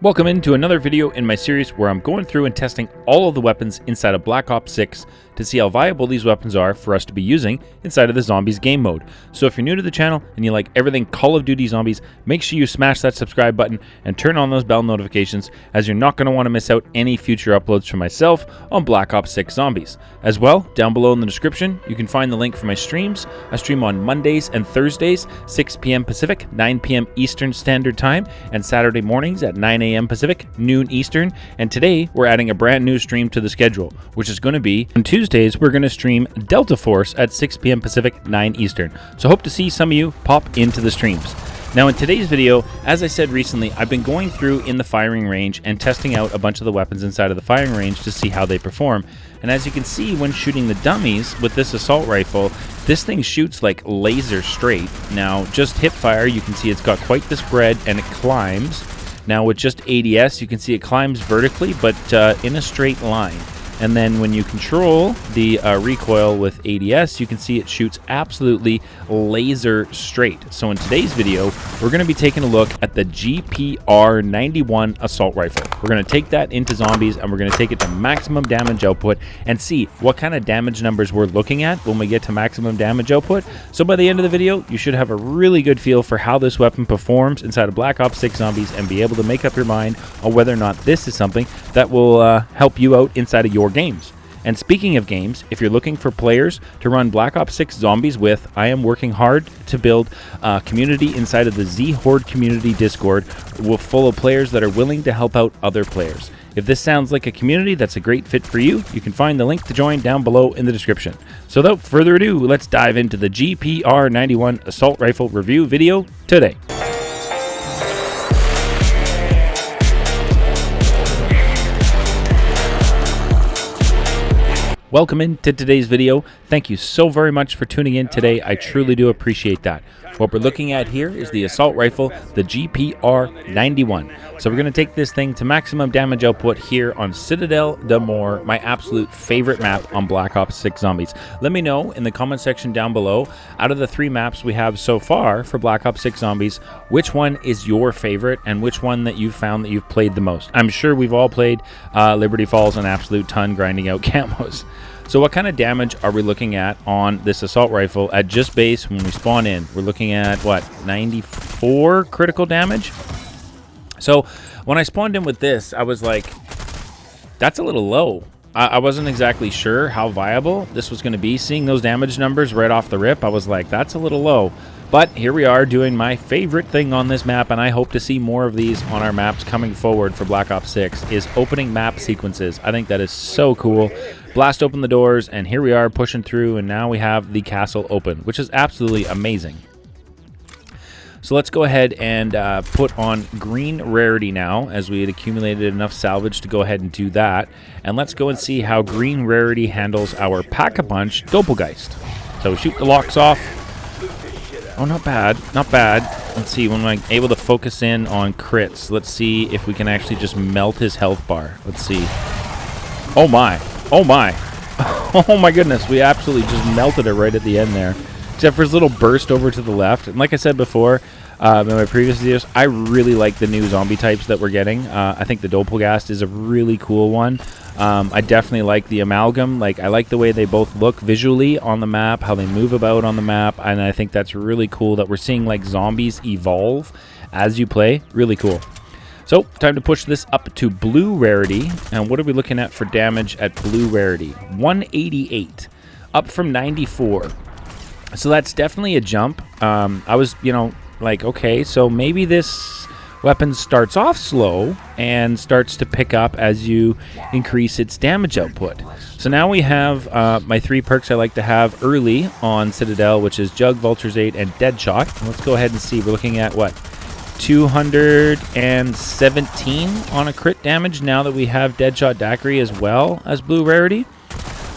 Welcome into another video in my series where I'm going through and testing all of the weapons inside of Black Ops 6 to see how viable these weapons are for us to be using inside of the Zombies game mode. So if you're new to the channel and you like everything Call of Duty Zombies, make sure you smash that subscribe button and turn on those bell notifications, as you're not going to want to miss out any future uploads from myself on Black Ops 6 Zombies. As well, down below in the description, you can find the link for my streams. I stream on Mondays and Thursdays, 6 p.m. Pacific, 9 p.m. Eastern Standard Time, and Saturday mornings at 9 a.m. Pacific, noon Eastern. And today, we're adding a brand new stream to the schedule, which is going to be on Tuesdays. We're going to stream Delta Force at 6 p.m. Pacific, 9 Eastern. So hope to see some of you pop into the streams. Now in today's video, as I said recently, I've been going through in the firing range and testing out a bunch of the weapons inside of the firing range to see how they perform. And as you can see when shooting the dummies with this assault rifle, this thing shoots like laser straight. Now just hip fire, you can see it's got quite the spread and it climbs. Now with just ADS, you can see it climbs vertically, but in a straight line. And then when you control the recoil with ADS, you can see it shoots absolutely laser straight. So in today's video, we're going to be taking a look at the GPR-91 assault rifle. We're going to take that into zombies and we're going to take it to maximum damage output and see what kind of damage numbers we're looking at when we get to maximum damage output. So by the end of the video, you should have a really good feel for how this weapon performs inside of Black Ops 6 Zombies and be able to make up your mind on whether or not this is something that will help you out inside of your games. And speaking of games, if you're looking for players to run Black Ops 6 Zombies with, I am working hard to build a community inside of the Zhorde community Discord full of players that are willing to help out other players. If this sounds like a community that's a great fit for you, you can find the link to join down below in the description. So without further ado, let's dive into the GPR-91 assault rifle review video today. Welcome into today's video. Thank you so very much for tuning in today. I truly do appreciate that. What we're looking at here is the assault rifle, the GPR-91. So we're going to take this thing to maximum damage output here on Citadelle, my absolute favorite map on Black Ops 6 Zombies. Let me know in the comment section down below, out of the 3 maps we have so far for Black Ops 6 Zombies, which one is your favorite and which one that you've found that you've played the most. I'm sure we've all played Liberty Falls an absolute ton grinding out camos. So what kind of damage are we looking at on this assault rifle at just base when we spawn in? We're looking at, what, 94 critical damage? So when I spawned in with this, I was like, that's a little low. I wasn't exactly sure how viable this was going to be. Seeing those damage numbers right off the rip, I was like, that's a little low. But here we are doing my favorite thing on this map, and I hope to see more of these on our maps coming forward for Black Ops 6, is opening map sequences. I think that is so cool. Blast open the doors, and here we are pushing through, and now we have the castle open, which is absolutely amazing. So let's go ahead and put on green rarity now, as we had accumulated enough salvage to go ahead and do that. And let's go and see how green rarity handles our Pack-a-Punch Doppelgeist. So we shoot the locks off. Oh, not bad, not bad. Let's see, when I'm able to focus in on crits, let's see if we can actually just melt his health bar. Let's see. Oh my, oh my. Oh my goodness, we absolutely just melted it right at the end there. Except for his little burst over to the left. And like I said before in my previous videos, I really like the new zombie types that we're getting. I think the Doppelgeist is a really cool one. I definitely like the Amalgam. Like, I like the way they both look visually on the map, how they move about on the map, and I think that's really cool that we're seeing like zombies evolve as you play. Really cool. So, time to push this up to blue rarity. And what are we looking at for damage at blue rarity? 188, up from 94. So that's definitely a jump. I was, like, okay, so maybe this weapon starts off slow and starts to pick up as you increase its damage output. So now we have my 3 perks I like to have early on Citadelle, which is Jug, Vulture's 8, and Deadshot. And let's go ahead and see. We're looking at, what, 217 on a crit damage now that we have Deadshot Daiquiri as well as blue rarity.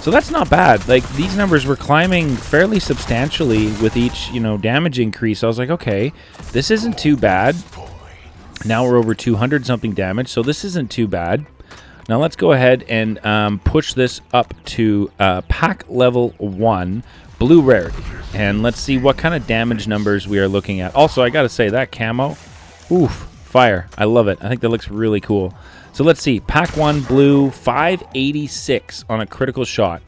So that's not bad. Like, these numbers were climbing fairly substantially with each, damage increase. So I was like, okay, this isn't too bad. Now we're over 200 something damage, so this isn't too bad. Now let's go ahead and push this up to pack level 1, blue rarity. And let's see what kind of damage numbers we are looking at. Also, I gotta say, that camo, oof, Fire. I love it. I think that looks really cool. So let's see. Pack 1 blue, 586 on a critical shot.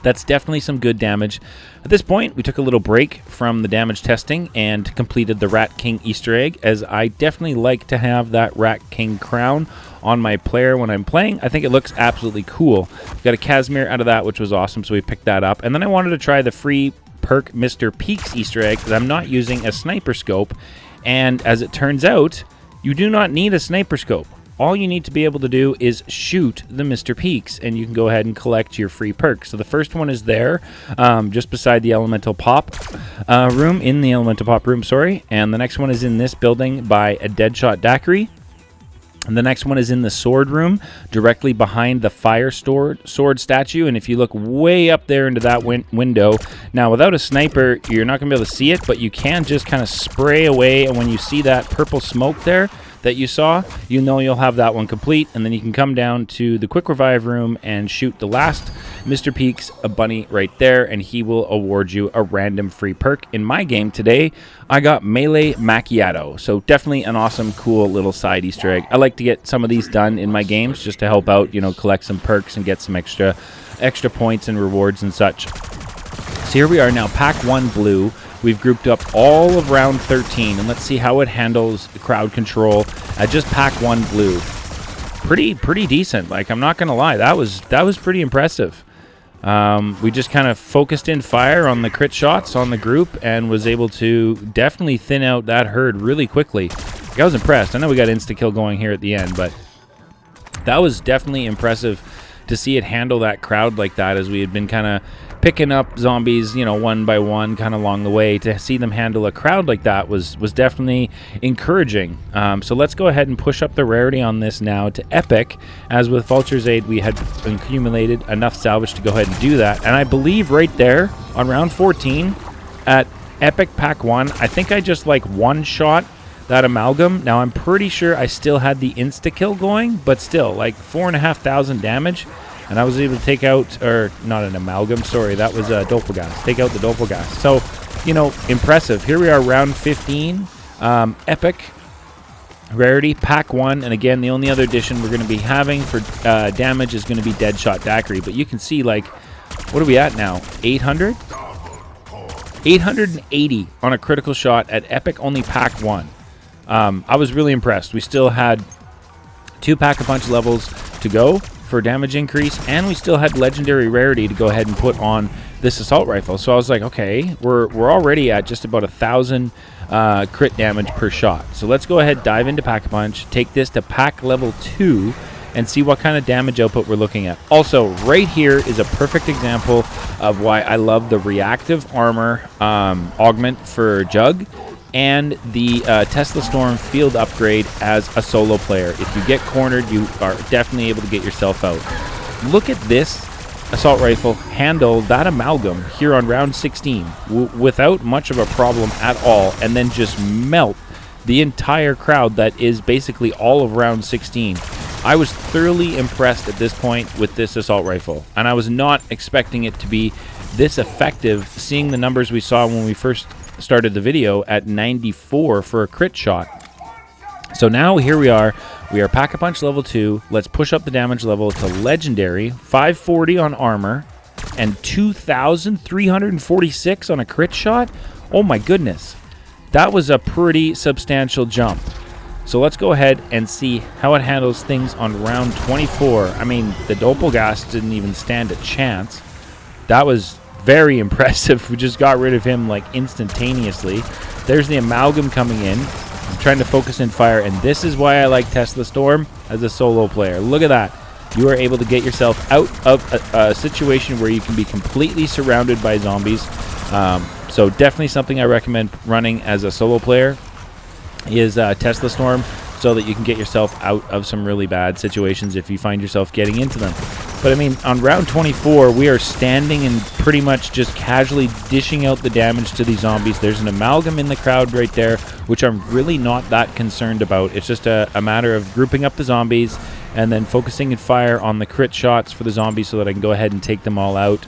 That's definitely some good damage. At this point, we took a little break from the damage testing and completed the Rat King Easter egg, as I definitely like to have that Rat King crown on my player when I'm playing. I think it looks absolutely cool. Got a Casimir out of that, which was awesome, so we picked that up. And then I wanted to try the free perk Mr. Peaks Easter egg, because I'm not using a sniper scope. And as it turns out, you do not need a sniper scope. All you need to be able to do is shoot the Mr. Peaks, and you can go ahead and collect your free perks. So the first one is there, just beside the Elemental Pop room, in the Elemental Pop room, sorry. And the next one is in this building by a Deadshot Daiquiri. And the next one is in the sword room, directly behind the fire sword statue. And if you look way up there into that window, now without a sniper, you're not going to be able to see it, but you can just kind of spray away. And when you see that purple smoke there that you saw, you know you'll have that one complete. And then you can come down to the quick revive room and shoot the last Mr. Peaks, a bunny right there, and he will award you a random free perk. In my game today, I got Melee Macchiato, so definitely an awesome, cool little side Easter egg. I like to get some of these done in my games just to help out, you know, collect some perks and get some extra points and rewards and such. So here we are now, Pack 1 blue. We've grouped up all of round 13, and let's see how it handles crowd control at just Pack 1 blue. Pretty decent. Like, I'm not gonna lie, that was pretty impressive. We just kind of focused in fire on the crit shots on the group and was able to definitely thin out that herd really quickly. I was impressed. I know we got insta-kill going here at the end, but that was definitely impressive to see it handle that crowd like that, as we had been kind of picking up zombies, you know, one by one kind of along the way. To see them handle a crowd like that was definitely encouraging. So let's go ahead and push up the rarity on this now to epic. As with Vulture's aid, we had accumulated enough salvage to go ahead and do that. And I believe right there on round 14 at epic pack 1, I think I just like one-shot that amalgam. Now I'm pretty sure I still had the insta-kill going, but still, like 4,500 damage. And I was able to take out, or not an amalgam, sorry, that was a Doppelgas. Take out the Doppelgas. So, you know, impressive. Here we are, round 15. Epic rarity, pack 1. And again, the only other addition we're going to be having for damage is going to be Deadshot Daiquiri. But you can see, like, what are we at now? 800? 880 on a critical shot at epic, only pack 1. I was really impressed. We still had 2 Pack-a-Punch levels to go for damage increase, and we still had legendary rarity to go ahead and put on this assault rifle. So I was like, okay, we're already at just about 1,000 crit damage per shot. So let's go ahead, dive into Pack-a-Punch, take this to pack level 2, and see what kind of damage output we're looking at. Also, right here is a perfect example of why I love the reactive armor augment for Jug, and the Tesla Storm field upgrade as a solo player. If you get cornered, you are definitely able to get yourself out. Look at this assault rifle handle that amalgam here on round 16 without much of a problem at all, and then just melt the entire crowd that is basically all of round 16. I was thoroughly impressed at this point with this assault rifle, and I was not expecting it to be this effective, seeing the numbers we saw when we first started the video at 94 for a crit shot. So now here we are Pack-a-Punch level 2. Let's push up the damage level to legendary, 540 on armor and 2,346 on a crit shot. Oh my goodness, that was a pretty substantial jump. So let's go ahead and see how it handles things on round 24. I mean, the Doppelgas didn't even stand a chance. That was very impressive. We just got rid of him like instantaneously. There's the amalgam coming in. I'm trying to focus in fire, and this is why I like Tesla Storm as a solo player. Look at that. You are able to get yourself out of a situation where you can be completely surrounded by zombies. So definitely something I recommend running as a solo player is Tesla Storm, so that you can get yourself out of some really bad situations if you find yourself getting into them. But I mean, on round 24, we are standing and pretty much just casually dishing out the damage to these zombies. There's an amalgam in the crowd right there, which I'm really not that concerned about. It's just a matter of grouping up the zombies and then focusing and fire on the crit shots for the zombies so that I can go ahead and take them all out.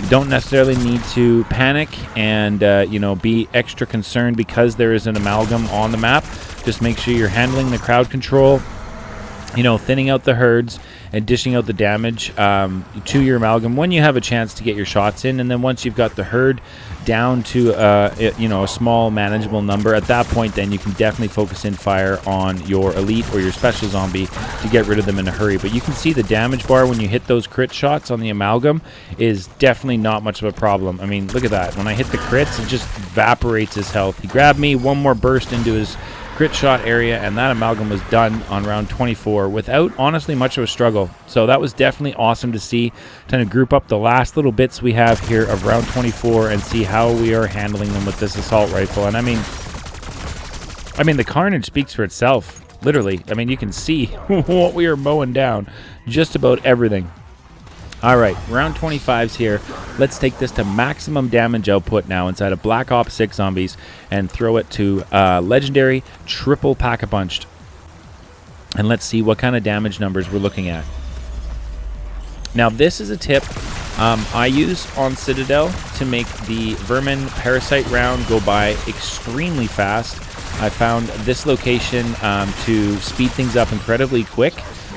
Don't necessarily need to panic and you know, be extra concerned because there is an amalgam on the map. Just make sure you're handling the crowd control, you know, thinning out the herds and dishing out the damage to your amalgam when you have a chance to get your shots in. And then once you've got the herd down to you know, a small manageable number, at that point then you can definitely focus in fire on your elite or your special zombie to get rid of them in a hurry. But you can see the damage bar when you hit those crit shots on the amalgam is definitely not much of a problem. I mean, look at that. When I hit the crits, it just evaporates his health. He grabbed me, one more burst into his crit shot area, and that amalgam was done on round 24 without honestly much of a struggle. So that was definitely awesome to see. Kind of group up the last little bits we have here of round 24 and see how we are handling them with this assault rifle. And I mean the carnage speaks for itself, literally. I mean, you can see what we are mowing down, just about everything. All right, round 25's here. Let's take this to maximum damage output now inside of Black Ops 6 Zombies and throw it to legendary triple pack-a-punched. And let's see what kind of damage numbers we're looking at. Now, this is a tip I use on Citadelle to make the Vermin Parasite round go by extremely fast. I found this location to speed things up incredibly quick.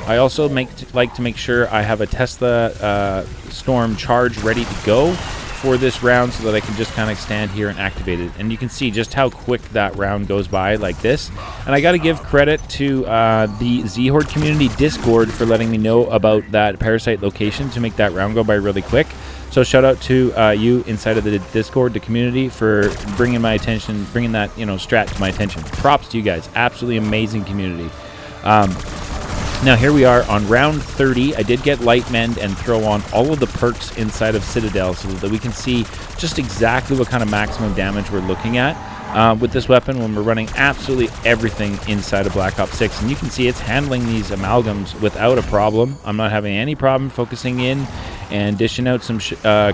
I also like to make sure I have a Tesla Storm charge ready to go for this round so that I can just kind of stand here and activate it. And you can see just how quick that round goes by like this. And I got to give credit to the Zhorde community Discord for letting me know about that Parasite location to make that round go by really quick. So shout out to you inside of the Discord, the community, for bringing that, you know, strat to my attention. Props to you guys. Absolutely amazing community. Now here we are on round 30. I did get light mend and throw on all of the perks inside of Citadelle so that we can see just exactly what kind of maximum damage we're looking at with this weapon when we're running absolutely everything inside of Black Ops 6. And you can see it's handling these amalgams without a problem. I'm not having any problem focusing in and dishing out some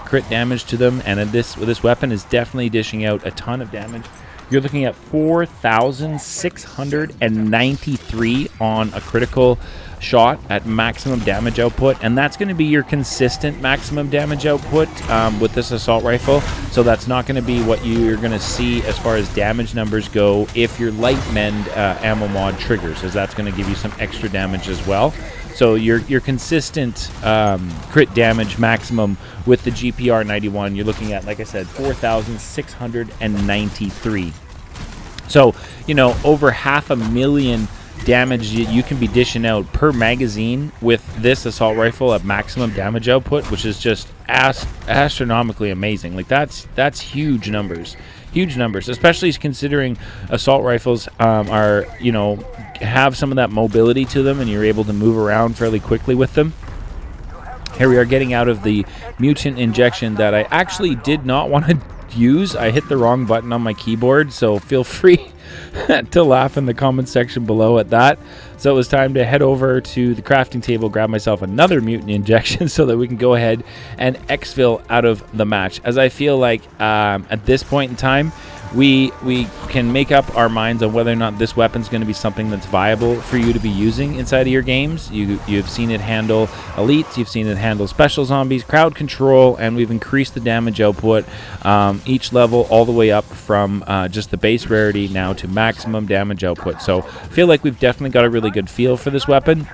crit damage to them. And this weapon is definitely dishing out a ton of damage. You're looking at 4,693 on a critical shot at maximum damage output, and that's going to be your consistent maximum damage output with this assault rifle. So that's not going to be what you're going to see as far as damage numbers go if your light mend ammo mod triggers, as that's going to give you some extra damage as well. So your consistent crit damage maximum with the GPR-91, you're looking at, like I said, 4,693. So, you know, over 500,000 damage you can be dishing out per magazine with this assault rifle at maximum damage output, which is just astronomically amazing. Like that's huge numbers. Huge numbers, especially considering assault rifles are, you know, have some of that mobility to them and you're able to move around fairly quickly with them. Here we are getting out of the Mutant Injection that I actually did not want to use. I hit the wrong button on my keyboard, so feel free to laugh in the comment section below at that. So it was time to head over to the crafting table, grab myself another Mutant Injection so that we can go ahead and exfil out of the match, as I feel like at this point in time we can make up our minds on whether or not this weapon's going to be something that's viable for you to be using inside of your games. You've seen it handle elites, you've seen it handle special zombies, crowd control, and we've increased the damage output each level all the way up from just the base rarity now to maximum damage output. So I feel like we've definitely got a really good feel for this weapon.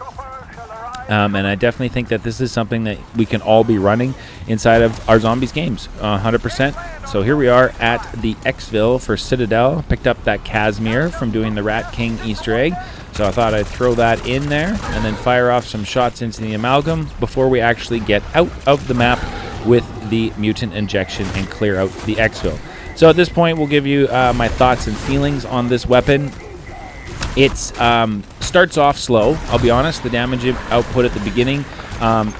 And I definitely think that this is something that we can all be running inside of our Zombies games, 100%. So here we are at the exfil for Citadelle. Picked up that Casimir from doing the Rat King Easter egg. So I thought I'd throw that in there and then fire off some shots into the amalgam before we actually get out of the map with the Mutant Injection and clear out the exfil. So at this point, we'll give you my thoughts and feelings on this weapon. It's starts off slow. I'll be honest, the damage output at the beginning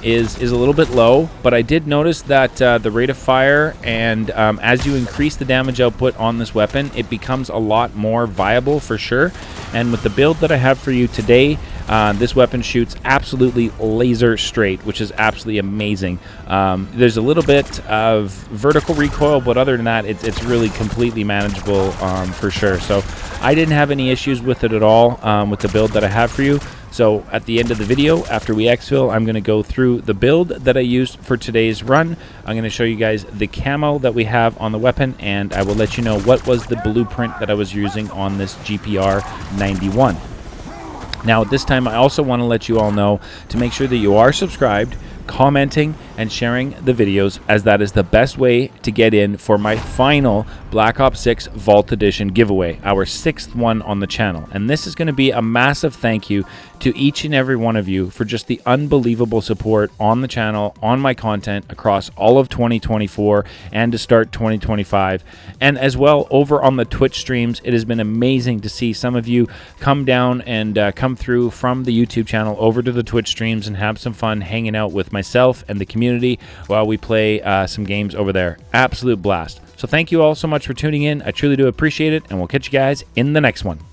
is a little bit low, but I did notice that the rate of fire and as you increase the damage output on this weapon, it becomes a lot more viable for sure. And with the build that I have for you today, this weapon shoots absolutely laser straight, which is absolutely amazing. There's a little bit of vertical recoil, but other than that, it's really completely manageable for sure. So I didn't have any issues with it at all with the build that I have for you. So at the end of the video, after we exfil, I'm going to go through the build that I used for today's run. I'm going to show you guys the camo that we have on the weapon, and I will let you know what was the blueprint that I was using on this GPR-91. Now at this time, I also want to let you all know to make sure that you are subscribed, commenting, and sharing the videos, as that is the best way to get in for my final Black Ops 6 Vault Edition giveaway, our 6th one on the channel. And this is going to be a massive thank you to each and every one of you for just the unbelievable support on the channel, on my content across all of 2024 and to start 2025. And as well over on the Twitch streams, it has been amazing to see some of you come down and come through from the YouTube channel over to the Twitch streams and have some fun hanging out with myself and the community while we play some games over there. Absolute blast. So thank you all so much for tuning in. I truly do appreciate it, and we'll catch you guys in the next one.